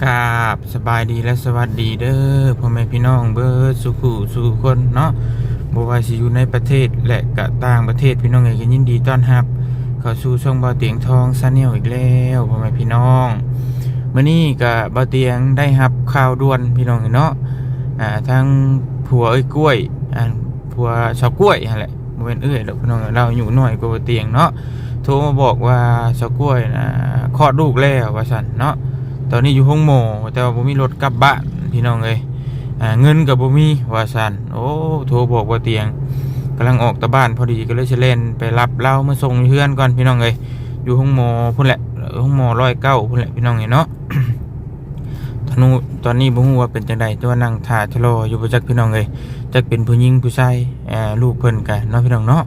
กราบสบายดีและสวัสดีเด้อพ่อแม่พี่น้องเบิดสุขุสุขคนเนาะบ่ว่าสิอยู่ในประเทศและก็ต่างประเทศพี่น้องเอ๋ยก็ยินดีต้อนรับเข้าสู่ช่องบ่าวเตียงทองชาแนลอีกแล้วพ่อแม่พี่น้องมื้อนี้ก็บ่าวเตียงได้รับข่าวด่วนพี่น้องเนาะทางผัวกล้วยผัวชาวกล้วยนั่นแหละบ่แม่นดอกพี่น้องเราอยู่น้อยกว่าบ่าวเตียงเนาะโทรมาบอกว่าชาวกล้วยคลอดลูกแล้วว่าซั่นเนาะตอนนี้อยู่ห้องหมอแต่ว่าบ่มีรถกลับบ้านพี่น้องเอ้ยเงินก็บ่มีว่าซั่นโอ้โทรบอกว่าเตียงกำลังออกจากบ้านพอดีก็เลยสิเล่นไปรับเรามาส่งเฮือนก่อนพี่น้องเอ้ยอยู่ห้องหมอพุ่นแหละห้องหมอ109พุ่นแหละพี่น้องเอ้ยเนาะ ตอนนี้บ่ฮู้ว่าเป็นจังได๋แต่ว่านั่งท่าชะลออยู่บ่จักพี่น้องเอ้ยจักเป็นผู้หญิงผู้ชายลูกเพิ่นก็เนาะพี่น้องเนาะ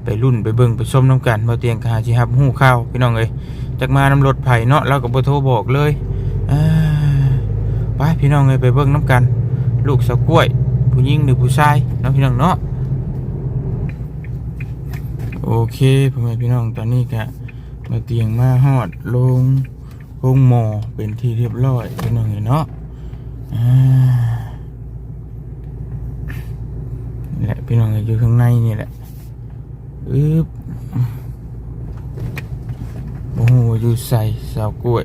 ไปรุ่นไปเบิ่งไปชมนํกันบ่เตียงก็หาสิรับฮู้ข่าวพี่น้องเอ้ยจักมานำรถไผเนาะเราก็บ่โทรบอกเลยไปพี่น้องไปเบิ่งน้ำกันลูกสาวกล้วยผู้หญิงหรือผู้ชายเนาะพี่น้องเนาะโอเคพ่อแม่พี่น้องตอนนี้ก็มาเตียงมาฮอดลงห้องหมอเป็นที่เรียบร้อยพี่น้องเนาะนี่แหละพี่น้องอยู่ข้างในนี่แหละโอ้โหอยู่ใส่สาวกล้วย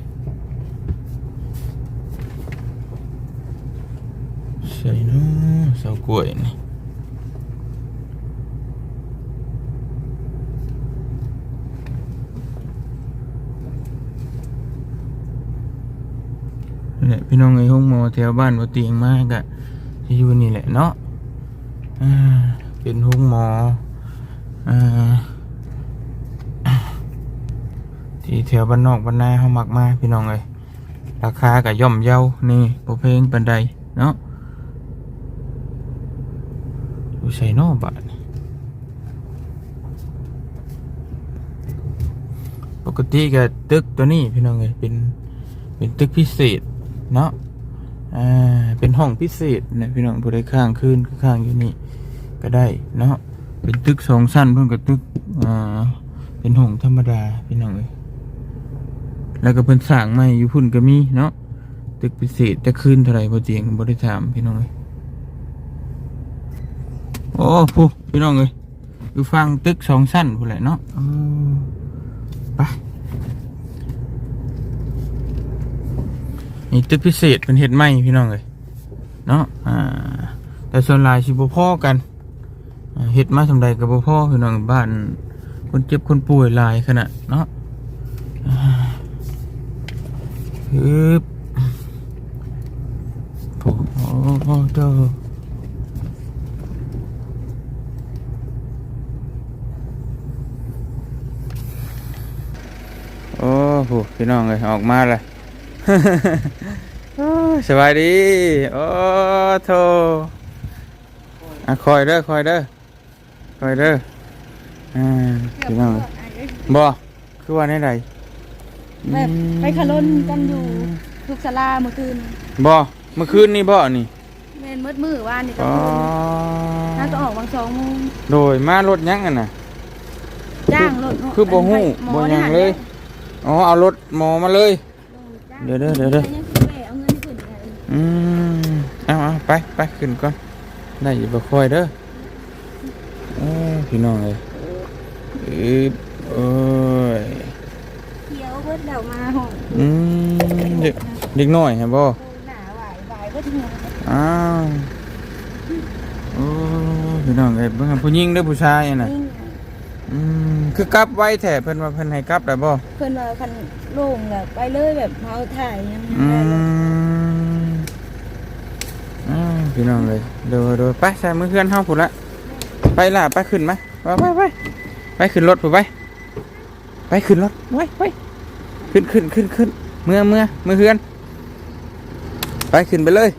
ใส่เนาะสาวกล้วยนี่นี่พี่น้องห้องหมอแถวบ้านบ่เตียงมากอะที่อยู่นี่แหละเนาะเป็นห้องหมอที่แถวบ้านนอกบ้านนาเขามักมาพี่น้องเลยราคาก็ย่อมเยานี่โปรเพงปันใดเนาะดูใส่นอกบาทปกติก็ตึกตัวนี้พี่น้องเลยเป็นตึกพิเศษเนาะเป็นห้องพิเศษนะพี่น้องผู้ใดข้างคืนข้างอยู่นี่ก็ได้เนาะเป็นตึก2 ชั้นเพิ่นก็ตึกเป็นห้องธรรมดาพี่น้องเลยแล้วก็เพิ่นสร้างใหม่อยู่พุ่นก็มีเนาะตึกพิเศษจะคืนเท่าไหร่บ่เตียงบ่ได้ถามพี่น้องเลยโอ้ผู้พี่น้องเลยอยู่ฟังตึก2 ชั้นพุ่นแหละเนาะไปนี่ตึกพิเศษเป็นเฮ็ดใหม่พี่น้องเลยเนาะแต่ส่วนหลายสิบ่พอกันเฮ็ดมาสำใดก็บ่พอพี่น้องบ้านคนเจ็บคนป่วยหลายขนาดเนาะโอ้เจ้าโอ้โหพี่น้องเลยออกมาเลย สบายดีโอ้โธ่คอยเด้อพี่น้องบ่คือว่าในใดแบบไปขลุ่นกันอยู่ทุกศาลาเมื่อคืนบ่เมื่อคืนนี่บ่นี่แม่นมืดว่านนี่ก็น่าจะออกบาง2 โมงโดยมารถยังกันน่ะจ้างรถคือบ่ฮู้บ่ยังเลยอ๋อเอารถหมอมาเลยเดี๋ยวเอาเงินให้ขึ้นเอาไปขึ้นก่อนได้อยู่บ่ค่อยเด้อพี่น้องเลยโอ้ยเขียวเบิดเดามาห้องเด็กน้อยฮะบ่หน้าไหวเบิดหัวอ้าวโอ้พี่น้องเอ้ยเบิ่งผู้หญิงหรือผู้ชายน่ะคือกลับไว้แท้เพิ่นว่าเพิ่นให้กลับได้บ่เพิ่นว่าคันโล่งแบบไปเลยแบบเฮาถ่ายยังพี่น้องเลยเดี๋ยวไปใส่มือเพื่อนเฮาพุ่นละไปล่ะไปขึ้นมาไปขึ้นรถพุ่นไปขึ้นรถไปขึ้นเมื่อเพื่อนไปขึ้นไปเลย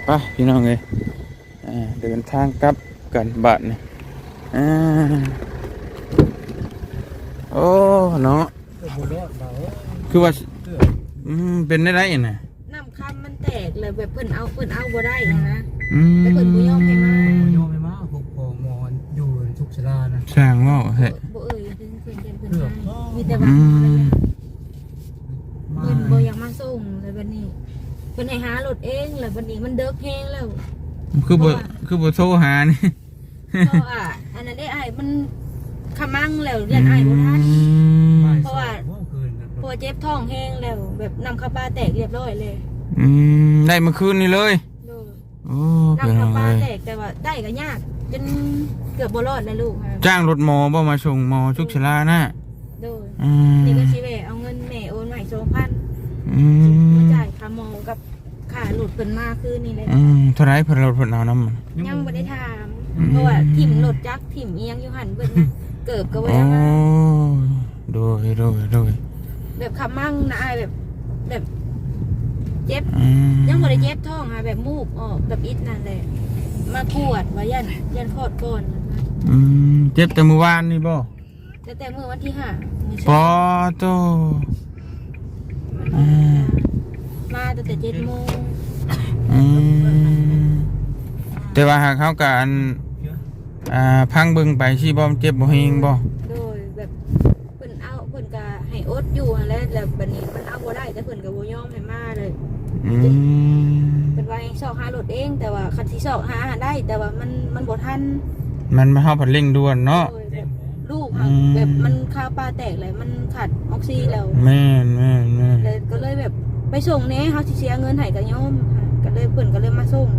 ไปพี่น้องเลยเดินทางกลับกันบ้านนี่โอ้เนาะคือว่าเป็นได้ไรน่ะน้ำคำมัน เลยแบบเพิ่นเอาบ่ได้นะ อืม แต่เพิ่นบ่ยอมให้มา โยมไม่มาพวกของหมอนอยู่ทุกชลานะ สร้างเว้าเฮ้ย บ่เอ่ยถึงเพิ่นเพิ่นให้มีแต่ว่า อืม มา เพิ่นบ่อยากมาส่งเลยบัดนี้เพิ่นให้หารถเองแล้วบัดนี้มันเดิกแฮงแล้ว คือบ่โทรหานี่ เพราะว่าอันนั้นได้อ้ายมันขมังแล้วเรียนอ้ายบ่ทัน บ่าย เพราะว่า สองคืนกัน เพราะว่าเจ็บท้องแฮงแล้วแบบนำเข้าปลาแตกเรียบร้อยเลย อืมได้เมื่อคืนนี้เลย โดย โอ้ นำ เป็น เข้า ไง ปลาแตกแต่ว่าได้ก็ยากจนเกือบบ่รอดเลยลูกค่ะ จ้างรถหมอบ่มาส่งหมอชุกชลาน่ะ โดย อืม นี่ก็สิแวเอาเงินแม่โอนมาให้2,000 อื มาม จ่ายค่าหมอกับค่าหลุดเพิ่นมาคืนนี่แหละ อืมเท่าไรเพิ่นรถเพิ่นเอานำ ยังบ่ได้ถาม อืม เพราะว่าถิ่มรถจักรถิ่มเอียงอยู่หันเพิ่นนะเกิบก็บ่ โอ้ ได้มา โดย แบบคำมั่งนะอ้ายแบบเจ็บ อืม ยังบ่ได้เจ็บท้องค่ะแบบมูกออกแบบอิดนั่นแหละมากวดว่ายันคลอดก่อนนะคะ อืมเจ็บแต่เมื่อวานนี่บ่ แต่มื้อวันที่5มื้อ ป เช้า อโต อืม มาตั้งแต่7 โมง อืมแต่ว่าหากเขากอันพังเบิ่งไปสิบ่เจ็บบ่เฮงบ่ โดยแบบเพิ่นก็ให้อดอยู่หั่นแหละแล้วบัดนี้มันเอาบ่ได้แต่เพิ่นก็บ่ยอมให้มาเลย อืม เป็นว่าให้ซอกหารถเองแต่ว่าคันที่ซอกหาได้ แต่ว่ามันบ่ทัน มันมาเฮาผัดเร่งด่วนเนาะ โดยแบบลูกค่ะแบบมันคาวปลาแตกเลยมันขาดออกซิแล้ว แม่น เลยก็เลยแบบไปส่งแน่เฮาสิเสียเงินให้กับโยมค่ะก็เลยเพิ่นก็เลยมาส่ง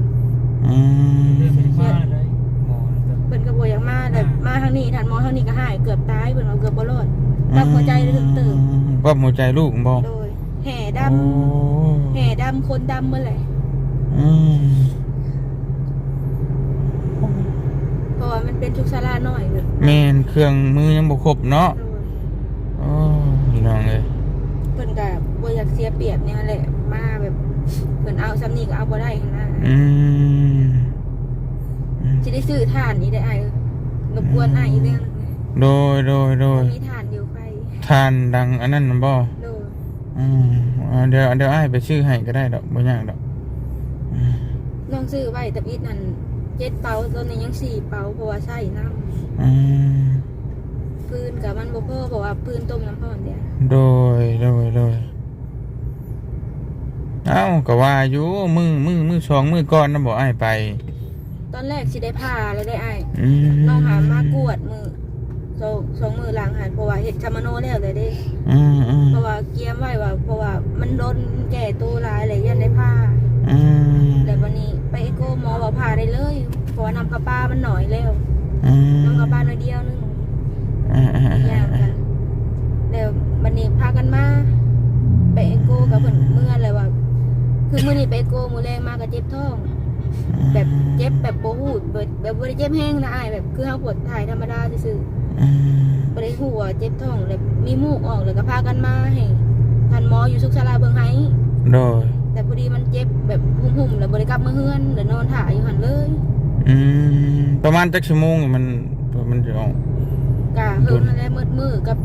อืม เรื่องไม่มาเลยหมอนะ เพิ่นก็บ่อยากมาแต่มาทางนี้ทันหมอทางนี้ก็หายเกือบตายเพิ่นว่าเกือบบ่รอดรับหัวใจถึงตื่น ปั๊บหัวใจลูกบ่ โดยแห่ด โอ้ ำแห่ดำคนดำเมื่อไหร่ อืม เพราะว่ามันเป็นทุกศาลาน้อยแบบ แม่นเครื่องมือยังบ่ครบเนาะ โดย โอ้พี่น้องเอ้ย เพิ่นก็บ่อยากเสียเปรียบเนี่ยแหละมาแบบเพิ่นเอาซ้ำนี้ก็เอาบ่ได้หั่นนะ อืม สิได้ซื้อถ่านนี่ได้ไอ้รบกวนไอ้อีกเรื่องหนึงนะ โดย มีถ่านอยู่ไฟ ทานดังอันนั้นน่ะบ่ โดย อืมเดี๋ยวอ้ายไปชื่อให้ก็ได้ดอกบ่ยากดอกอืม น้องซื้อไว้แต่อีกนั่น7 เป๋าตอนนี้ยัง4 เป๋าเพราะว่าใช้น้ อืม ำปืนกับมันบ่พอเพราะว่าปืนต้มน้ำร้อนเดียว โดยเอ้าก็ว่าอยู่มือสองมือก่อนน่ะบ่อ้ายไป ตอนแรกสิได้ผ่าเลยได้ไอ้ อืม น้องหามากวดมือสองมือหลังหันเพราะว่าเฮ็ดคามาโนแล้วเลยเด้ อืม เพราะว่าเกียมไว้ว่าเพราะว่ามันโดนแก่ตัวหลายเลยยันได้ผ่า อืม แล้ววันนี้ไปเอ็กโกหมอว่าผ่าได้เลยเพราะว่านำกระป้ามันหน่อยแล้ว อืม นำกระป้าหน่อยเดียวนึง อืม อย่างกันแล้ววันนี้พากันมาไปเอ็กโกกับเพิ่นเมื่อเลยว่า คือมื้อนี้ไปเอ็กโกมื้อแรกมาก็เจ็บท้อง แบบเจ็บแบบบ่ฮู้แบบบ่ได้เจ็บแห้งนะอ้ายแบบคือเฮาปวดถ่ายธรรมดาซื่อๆบ่ได้ฮู้ว่าเจ็บท้องแล้วมีมูกออกแล้วก็พากันมาให้ท่านหมออยู่สุขศาลาเบิ่งให้ โดย แต่พอดีมันเจ็บแบบหุ่มๆแล้วบ่ได้กลับมาเฮือนแล้วนอนถ่ายอยู่หั่นเลย ประมาณจักชั่วโมงมันจะออก กะเฮิงนั่นแหละมืดมือกับ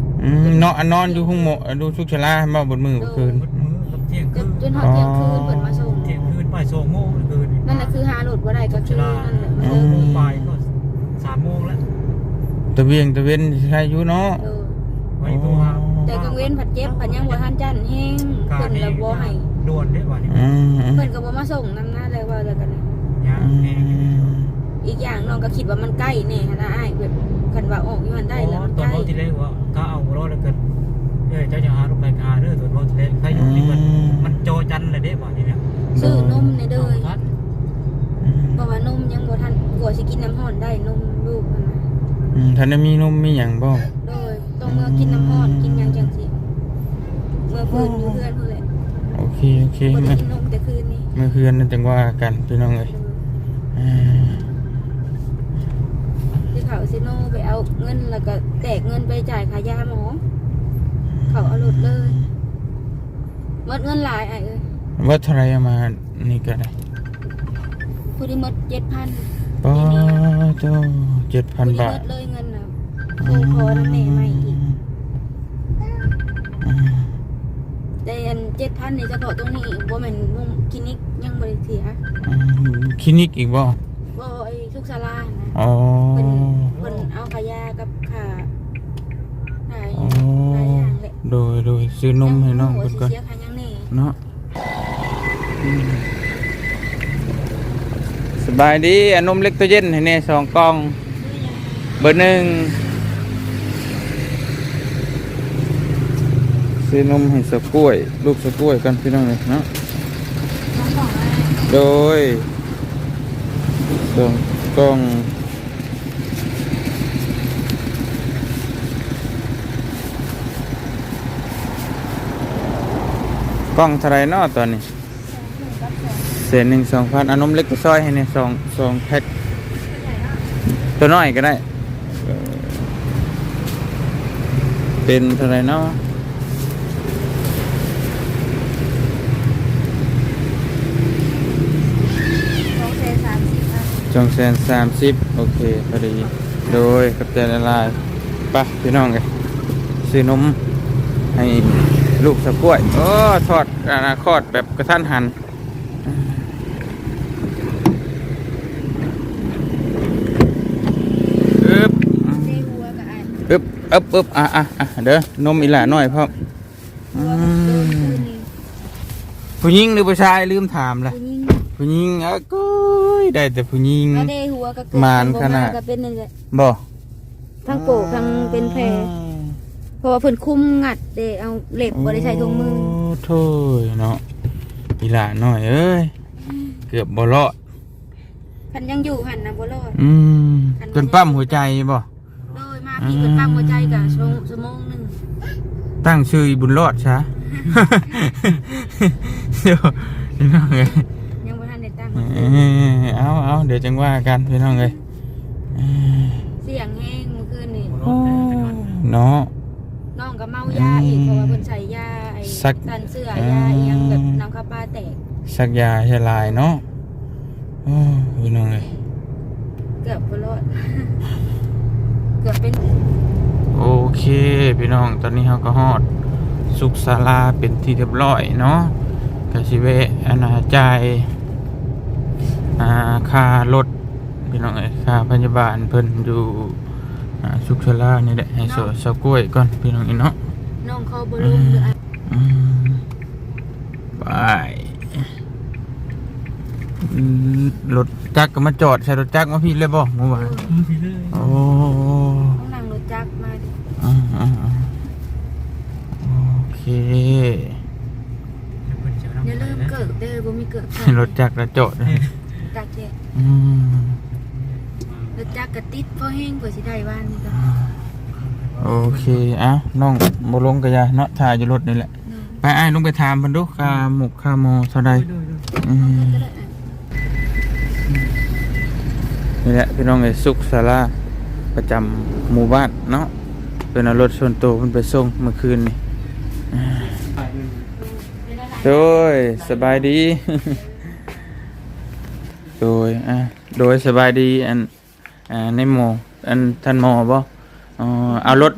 นอนอยู่ห้องหมอดูชุกชลาบ่บนมือคืน มืดมือกับเที่ยง จ คื น น จนฮอดเที่ยงคืนเพิ่นมาส่ง เที่ยงคืนบ่ายสองโมงคืน นั่นแหละคือหารถบ่ได้ก็คือนั่นแหละมัน สอ เลิ ง ก โมงบ่ายก็3 โมงแล้ว ตะเวียนใช่อยู่เนาะ เออ ไว้ตัวหา แต่กลางเว้นผัดเจ็บผัดยังบ่ทันจันแห้ง กา เพิ่น นี่ แล้วบ่ให้ ด่วนได้ว่านี่ เพิ่นก็บ่มาส่งนำหน้าเลยว่าแล้วกันนะ ยางแห้ง อีกอย่างน้องก็คิดว่ามันใกล้แน่หั่นนะอ้ายแบบคันว่าออกอยู่หั่นได้แล้วมัน ตอ ใก น ล้ เราที่แรกว่าก็เอารถแล้วกันเจ้าจะหาลงไปหาเด้อตัวเราที่แรกใครอยู่นี่มันโจจันเลยเด้ว่านี่เนี่ย ซื้อนมในเด้อ ทัด เพราะว่านมยังบ่ทันกลัวสิกินน้ำร้อนได้นมลูกนั่นน่ะ ท่านได้มีนมมีหยังบ่ โดยต้องเมื่อกินน้ำร้อนกินหยังจังสิเมื่อคืนอยู่เพื่อนเพิ่นแหละ โอเค บ่ได้กินนมแต่คืนนี้ เมื่อคืนนั่นจังว่ากันพี่น้องเอ้ย ที่เขาซิโนไปเอาเงินแล้วก็แตกเงินไปจ่ายค่ายาหมอเขาเอารถเลยหมดเงินหลายไอ้เอ้ย ว่าเท่าไรเอามานี่ก็ได้ ผู้ที่หมด 7,000 ป้าโต ผู้ที่ 7,000 หม บาท ดเลยเงินน่ะโทรพอน้ำแม่ใหม่อีกแต่ อัน7,000นี่เฉพาะตรงนี้บ่แม่นมุมคลินิกยังบ่ได้เสีย คลินิกอีกบ่ บ่ไอ้ทุกศาลานะ อ๋อ เพิ่นเอาขายากับค่าหลาย อ๋อ หลายอย่างแหละ โดยซื้อนมให้น้อง เพิ่ เพิ่นก่อน เสียค่าหยังแน่ เนาะสบายดีอันนมเล็กตัวเย็นให้แน่2กล่องเบอร์1ซื้อนมให้สะกล้วยลูกสะกล้วยกันพี่น้องเลยเนาะโดย2กล่องกล่องเท่าไหรเนาะตอนนี้เศษ1,2,000อันนมเล็กก็ซอยให้เนี่ย2แพ็คตัวน้อยก็ได้เป็นเท่าไหรเนาะ230โอเคพอดีโดยกับใจละลายไปพี่น้องกันซื้อนมให้ลูกสะกล้วยโอ้ทอดอนาคตแบบกระทันหันอึ๊บ เด้หัวกับอัน อึ๊บเด้อนมอีหล่าน้อยพ่อม หัวกับโดนคืนนี้ ผู้หญิงหรือผู้ชายลืมถามละ ผู้หญิง ผู้หญิงก็ได้แต่ผู้หญิง เอาเด้หัวกับเกิด มารขนาด ก็เป็นนั่นแหละ บ่ ทั้งโปกทั้งเป็นแผลเพราะว่าเพิ่นคุมงัดเด้เอาเหล็กบ่ได้ใช้ถุงมือ โโถ่เนาะอีหล่าน้อยเอ้ยเกือบบ่รอด คันยังอยู่หั่นน่ะบ่รอด เพิ่นปั๊มหัวใจบ่ โดยมาพี่เพิ่นปั๊มหัวใจก็ชั่วโมงหนึง ตั้งชื่อบุญรอดซะ เดี๋ยวพี่น้องเอ้ย ยังบ่ทันได้ตั้ง เอาเดี๋ยวจังว่ากันพี่น้องเอ้ย เสียงแห้งเมื่อคืนนี่ เนาะ น้องก็เมายาอีกเพราะว่าเพิ่นใช้ยาไอ้ สัก ตันเสื้อยาอีหยังแบบน้ำข้าวปลาแตก สักยาให้ลายเนาะโอ้พี่น้องเอ้ย เกือบบ่รอด เกือบเป็น โอเคพี่น้องตอนนี้เราก็ฮอดสุขศาลาเป็นที่เรียบร้อยเนาะกสิเวะอนาจายค่ารถพี่น้องเอ้ยค่าพยาบาลเพิ่นอยู่สุขศาลานี่แหละให้เสากล้วยก่อนพี่น้องเอ้ยเนาะ น้องเขาบ่ลงหรืออะไร ไปรถจักรก็มาจอดใส่รถจักรมาพี่เลยบ่เมื่อวาน พี่เลย โอ้ ต้องนั่งรถจักรมาดิ โอเค อย่าลืมเกิดเด้อบ่มีเกิด รถจักรแล้วจอด จักรแท้ อืม รถจักรก็ติดพอแห้งกว่าสิได้บ้านนี่ก็ โอเคน้องบ่ลงกะยาเนาะถ่ายอยู่รถนี่แหละไปอ้ายลงไปถามเพิ่นดูค่าหมกค่าหมอเท่าใดนี่แหละพี่น้องไอ้สุขศาลาประจำหมู่บ้านเนาะเป็นเอารถส่วนตัวเพิ่นไปส่งเมื่อคืนนี่โดยสบายดี โดยสบายดีในหมอท่านหมอบ่เอารถ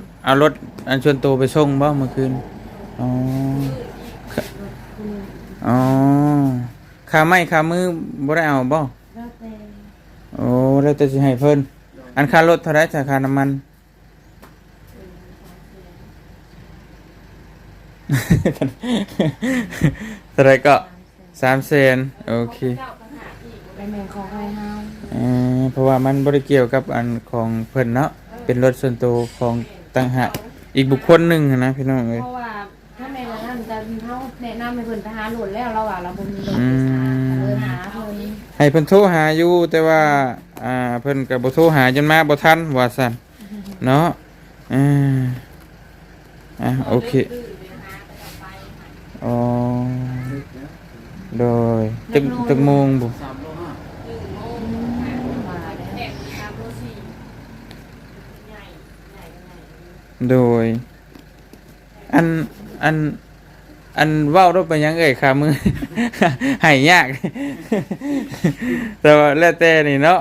อันส่วนตัวไปส่งบ่เมื่อคืนค่าไม้ค่ามือบ่ได้เอาบ่โอ้แล้วแต่สิให้เพิ่นอันค่ารถเท่าไรจากค่าน้ำมัน เท่าไรก็300,000โอเค ไปแม่ของให้เฮา เพราะว่ามันบ่ได้เกี่ยวกับอันของเพิ่นเนาะเป็นรถส่วนตัวของต่างหากอีกบุคคลหนึ่งนะพี่น้องเอ้ย เพราะว่าถ้าแม่ละนั่นจะเฮาแนะนำให้เพิ่นไปหาโหลดแล้วเราว่าเราบ่มีรถเลยหาเพิ่น ให้เพิ่นโทรหาอยู่แต่ว่าเพิ่นก็บ่โทรหาจนมาบ่ทันว่าซั่นเนาะโอเคอ๋อโดยตึกโมงบ่โดยอันเว้าได้ไปยังเอ่ยขามือ ให้ยาก แต่ว่าแล้วแต่นี่เนาะ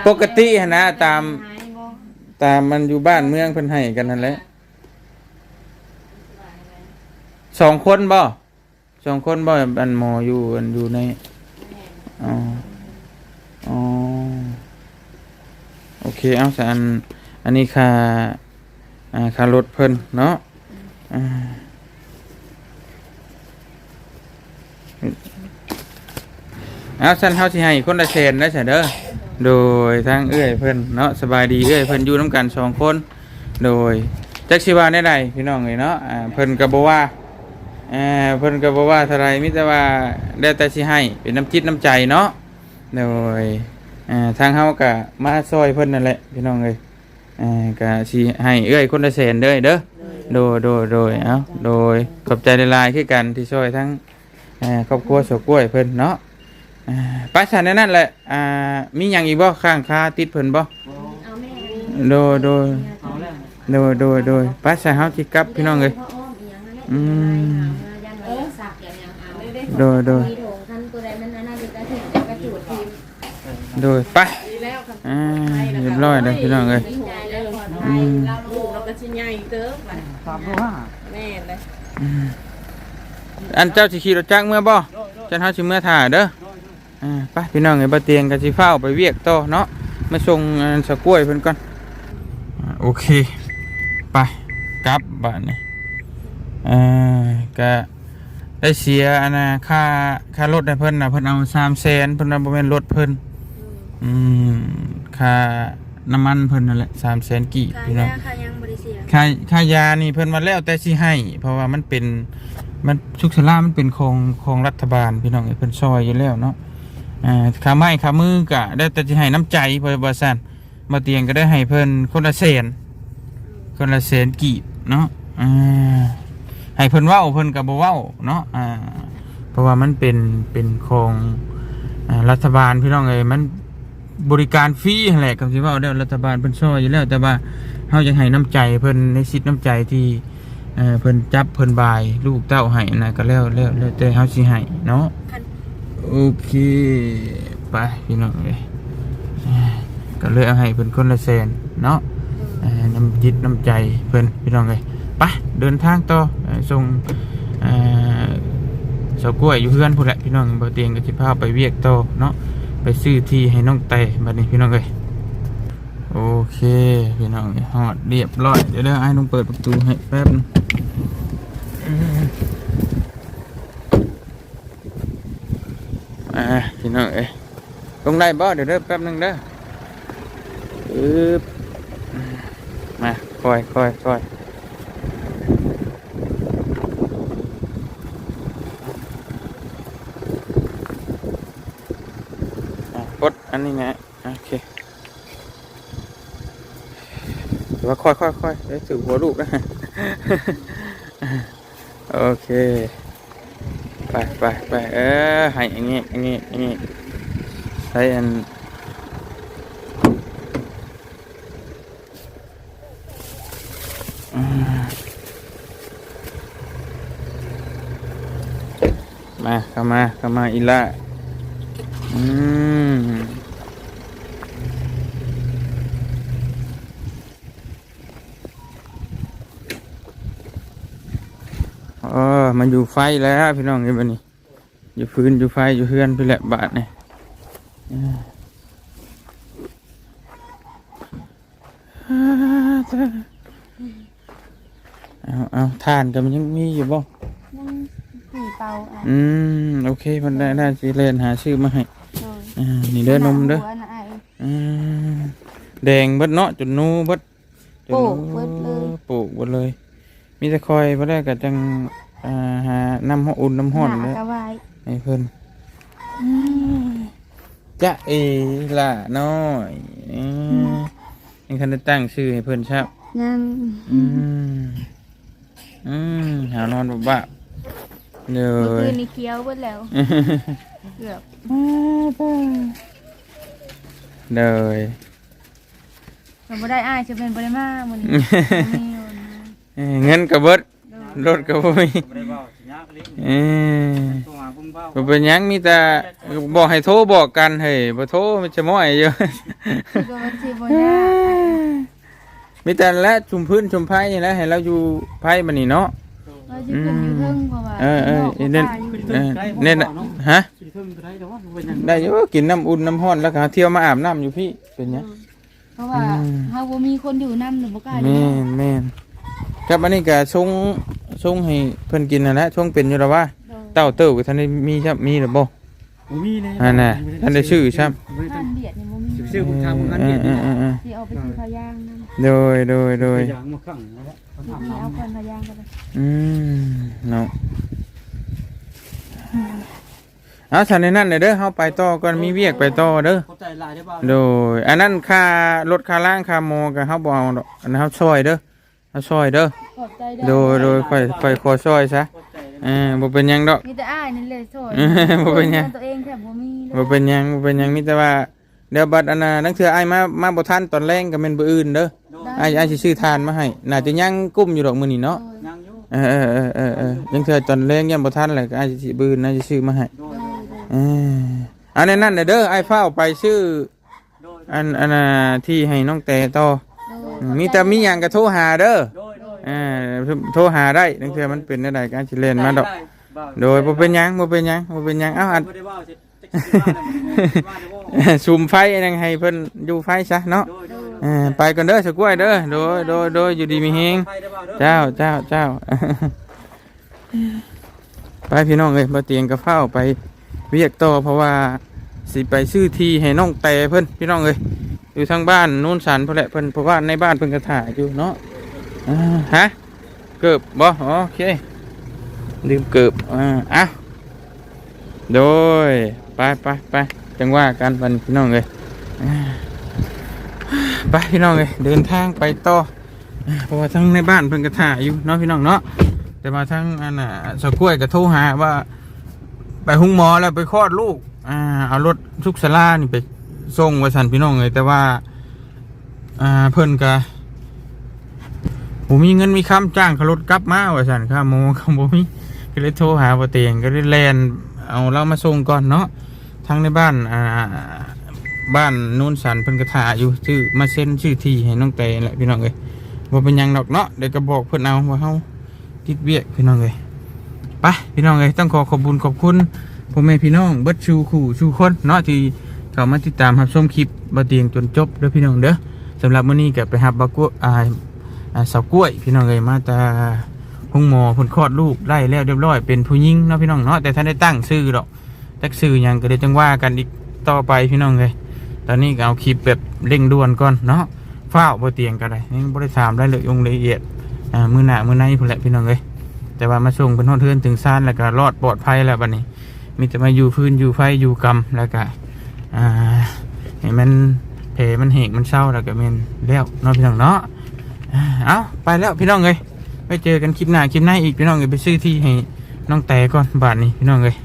ปกติหั้นนะตามมันอยู่บ้านเมืองเพิ่นให้กันนั่นแหละ 2 คนบ่2 คนบ่อันหมออยู่อันอยู่ในอ๋ออ๋อโอเคเอาซะอันนี้ค่ารถเพิ่นเนาะเอาซั่นเฮาสิให้คนละแสนได้ซะเด้อโดยทางเอื้อยเพิ่นเนาะสบายดีเอื้อยเพิ่นอยู่นํกัน2 คนโดยจักสิว่าได้ใดพี่น้องเอ้ยเนาะเพิ่นก็บ่ว่าเพิ่นก็บ่ว่าเท่าไรมีแต่ว่าได้แต่สิให้เป็นน้ำจิตน้ำใจเนาะโดยทางเฮาก็มาซอยเพิ่นนั่นแหละพี่น้องเอ้ยก็สิให้เอื้อยคนละแสนเด้อเด้อโดยเอ้าโดยขอบใจหลายๆคือกันที่ช่วยทั้งครอบครัวสกล้วยเพิ่นเนาะไปซั่นนั่นแหละมีหยังอีกบ่ข้างคาติดเพิ่นบ่ เอาแม่ โดย เอาแล้ว โดยไปซั่นเฮาสิกลับพี่น้องเอ้ย พ่ออ้อมอีหยังนั่นแหละยันไว้สักอย่างยังหาไม่ได้ โดย มีโถงคันตัวใดมันน่าจะกระถิ่นกระจูดทีม โดยไปเรียบร้อยแล้วพี่น้องเอ้ย ดีใจแล้วพอไท อื ย ม เรา ลูกเราก็ชิ้นใหญ่เติบไป 3 แม่นเลย อันเจ้าสิขี่รถจักรเมื่อบ่จันเฮาสิเมื่อถ่าเด้อไปพี่น้องเอ้ยบ่เตียงก็สิฟ้าวไปเวียกต่อเนาะมาส่งสกล้วยเพิ่นก่อนโอเคไปกลับบ้านนี่ก็ได้เสียอันน่ะค่ารถให้เพิ่นน่ะเพิ่นเอา300,000เพิ่นน่ะบ่แม่นรถเพิ่นค่าน้ำมันเพิ่นนั่นแหละ300,000กี่พี่น้อง ค่ะยังบริเสีย ค่ายานี่เพิ่นมาแล้วแต่สิให้เพราะว่ามันเป็นมันสุขศาลามันเป็นของรัฐบาลพี่น้องเพิ่นซอยอยู่แล้วเนาะค่าไม้ค่ามือก็ได้แต่สิให้น้ำใจเพิ่นว่าซั่นมาเตียงก็ได้ให้เพิ่นคนละแสนกีบเนาะให้เพิ่นเว้าเพิ่นก็บ่เว้าเนาะเพราะว่ามันเป็นของรัฐบาลพี่น้องเอ้ยมันบริการฟรีนั่นแหละคำสิเว้าได้รัฐบาลเพิ่นซอยอยู่แล้วแต่ว่าเฮายังให้น้ำใจเพิ่นในสิทธิ์น้ำใจที่เพิ่นจับเพิ่นบายลูกเต้าให้นะก็แล้วแต่เฮาสิให้เนาะโอเคไปพี่น้องเอ้ยก็เลยเอาให้เพิ่นคนละแสนเนาะน้ำจิตน้ำใจเพิ่นพี่น้องเอ้ยไปเดินทางต่อส่งเสากล้วยอยู่เฮือนพุ่นแหละพี่น้องบ่เตียงก็สิพาไปเวียกต่อเนาะไปซื้อที่ให้น้องแต่บัดนี้พี่น้องเอ้ยโอเคพี่น้องฮอดเรียบร้อยเดี๋ยวให้น้องเปิดประตูให้แป๊บนึงพี่น้องเอ้ยลงได้บ่เดี๋ยวแป๊บนึงเด้อมาค่อยกดอันนี้นะโอเคแต่ว่าค่อยเดี๋ยวถือหัวลูกนะ โอเคไปให้อย่างงี้ใช้อันเข้ามาอีล่ามันอยู่ไฟแล้วพี่น้องเอ้ยบัดนี้อยู่ฟืนอยู่ไฟอยู่เฮือนพี่แหละบาทนี่เอาทานก็มันยังมีอยู่บ่ ยังผีเป่าโอเคมันได้สิเล่นหาชื่อมาให้นี่เด้อนมเด้อแดงเบิดเนาะจนนูเบิด ปลูกเบิดเลย ปลูกเบิดเลยมีแต่คอยบ่ได้ก็จังหาน้ำอุ่นน้ำร้อนเด้อให้เพิ่นจะล่ะน้อยยังคันได้ตั้งชื่อให้เพิ่นครับยังหานอนบ้าเด้อ เมื่อคืนนี้เคี้ยวเบิดแล้วเกือบ เด้อ เราบ่ได้อ้ายจะเป็นบ่ได้มามื้อนี้ เงินก็เบิดรถก็บ่มี บ่ได้เว้าสิยากลิ้นตัวหาพุ่งเว้า บ่เป็นหยังมีแต่บอกให้โทรบอกกันเฮ้ยบ่โทรมันจะม้อยอยู่ ตัวมันสิบ่ยาก มีแต่และชุมพื้นชุมไผ่นี่แหละให้เราอยู่ไผ่บัดนี้เนาะ เราจะขึ้นอยู่เทิงเพราะว่า เน้นเน้นฮะ สิเพิ่มก็ได้แต่ว่าเป็นยัง ได้อยู่กินน้ำอุ่นน้ำร้อนแล้วก็เที่ยวมาอาบน้ำอยู่พี่เป็นหยัง เพราะว่าเฮาบ่มีคนอยู่นำหรือบ่กล้าอยู่ แม่นครับอันนี้ก็ชงให้เพิ่นกินนั่นแหละชงเป็นอยู่แล้วว่าเต้าเต้าก็ท่านได้มีครับมีหรือบ่ มีเลย อันน่ะท่านได้ชื่อครับ ท่านเดียดนี่บ่มี ชื่อผมทำงานเดียด สิเอาไปซื้อพายางนำ โดย อย่างมาขังแล้ว สิเอาคนพายางกันไป เนาะเอาฉันในนั้นเด้อเฮาไปต่อก่อนมีเวียกไปต่อเด้อ เข้าใจลายได้ป่าว โดยอันนั้นค่ารถค่าล่างค่าโมก็เฮาบ่เอาดอกอันนั้นเฮาช่วยเด้อเฮาช่วยเด้อ ขอบใจเด้อ โดยค่อยขอช่วยซะบ่เป็นหยังดอก มีแต่อ้ายนั่นแหละซอย บ่เป็นหยัง ตัวเองแทบบ่มีเลย บ่เป็นหยังมีแต่ว่าเดี๋ยวบัดอันน่ะนังเทื่ออ้ายมาบ่ทันตอนแรงก็แม่นบ่อื่นเด้ออ้ายสิซื้อทานมาให้น่าจะยังกุ้มอยู่ดอกมื้อนี้เนาะ ยังอยู่ ยังเทื่อตอนแรงยังบ่ทันแหละก็อ้ายสิบื้อน่าจะซื้อมาให้ โดย อันนั้นเด้ออ้ายฟ้าวไปซื้ออันน่ะที่ให้น้องแต่ต่อมีแต่มีหยังก็โทรหาเด้อ โดย โทรหาได้นังเทื่อมันเป็นได้ก็สิเล่นมาดอกโดยบ่เป็นหยังเอ้าอัน ไม่ได้ว่าจะว่า ซูมไฟนั่งให้เพิ่นอยู่ไฟซะเนาะ โดย ไปก่อนเด้อสกล้วยเด้อโดยอยู่ดีมีเฮงเจ้า ไปพี่น้องเอ้ยบ่เตียงกับเฝ้าไปเรียกต่อเพราะว่าสิไปซื้อที่ให้น้องแต่เพิ่นพี่น้องเอ้ยอยู่ทางบ้านโน้นสันเพิ่นแหละเพิ่นเพราะว่าในบ้านเพิ่นก็ถ่ายอยู่เนาะฮะเกิบบ่โอเคลืมเกิบโดยไปจังว่ากันวันพี่น้องเอ้ยไปพี่น้องเอ้ยเดินทางไปต่อเพราะว่าทั้งในบ้านเพิ่นก็ถ่ายอยู่เนาะพี่น้องเนาะแต่มาทั้งอันน่ะสกล้วยก็โทรหาว่าไปหุงหมอแล้วไปคลอดลูกเอารถทุกศาลานี่ไปส่งว่าซั่นพี่น้องเอ้ยแต่ว่าเพิ่นก็บ่มีเงินมีคำจ้างเขารถกลับมาว่าซั่นค่าโมก็บ่มีก็เลยโทรหาบ่เตียงก็เลยแล่นเอาเรามาส่งก่อนเนาะทั้งในบ้านบ้านโน้นสันเพิ่นก็ถ่าอยู่ชื่อมาเซ็นชื่อที่ให้น้องแต่แหละพี่น้องเอ้ยบ่เป็นหยังดอกเนาะเดี๋ยวก็บอกเพิ่นเอาว่าเฮาติดเวียกพี่น้องเอ้ยไปพี่น้องเอ้ยต้องขอบคุณพ่อแม่พี่น้องเบิดชูคู่ชูคนเนาะที่เข้ามาติดตามรับชมคลิปบ่เตียงจนจบเด้อพี่น้องเด้อสำหรับมื้อนี้ก็ไปรับบักกล้วยสาวกล้วยพี่น้องเอ้ยมาตาห้องหมอเพิ่นคลอดลูกได้แล้วเรียบร้อยเป็นผู้หญิงเนาะพี่น้องเนาะแต่ท่านได้ตั้งชื่อดอกจักชื่อหยังก็ได้จังว่ากันอีกต่อไปพี่น้องเอ้ยตอนนี้ก็เอาคลิปแบบเร่งด่วนก่อนเนาะฟ้าวบ่เตียงก็ได้ยังบ่ได้ถามรายละเอียดมื้อหน้ามื้อในพุ่นแหละพี่น้องเอ้ยแต่ว่ามาส่งเพิ่นฮอดเทือนถึงซ่านแล้วก็รอดปลอดภัยแล้วบัดนี้มีแต่มาอยู่พื้นอยู่ไฟอยู่กรรมแล้วก็ให้มันแผลมันแห้งมันเศร้าแล้วก็แม่นแล้วเนาะพี่น้องเนาะเอาไปแล้วพี่น้องเอ้ยไปเจอกันคลิปหน้าอีกพี่น้องเอ้ยไปซื้อที่ให้น้องแต่ก่อนบาดนี้พี่น้องเอ้ย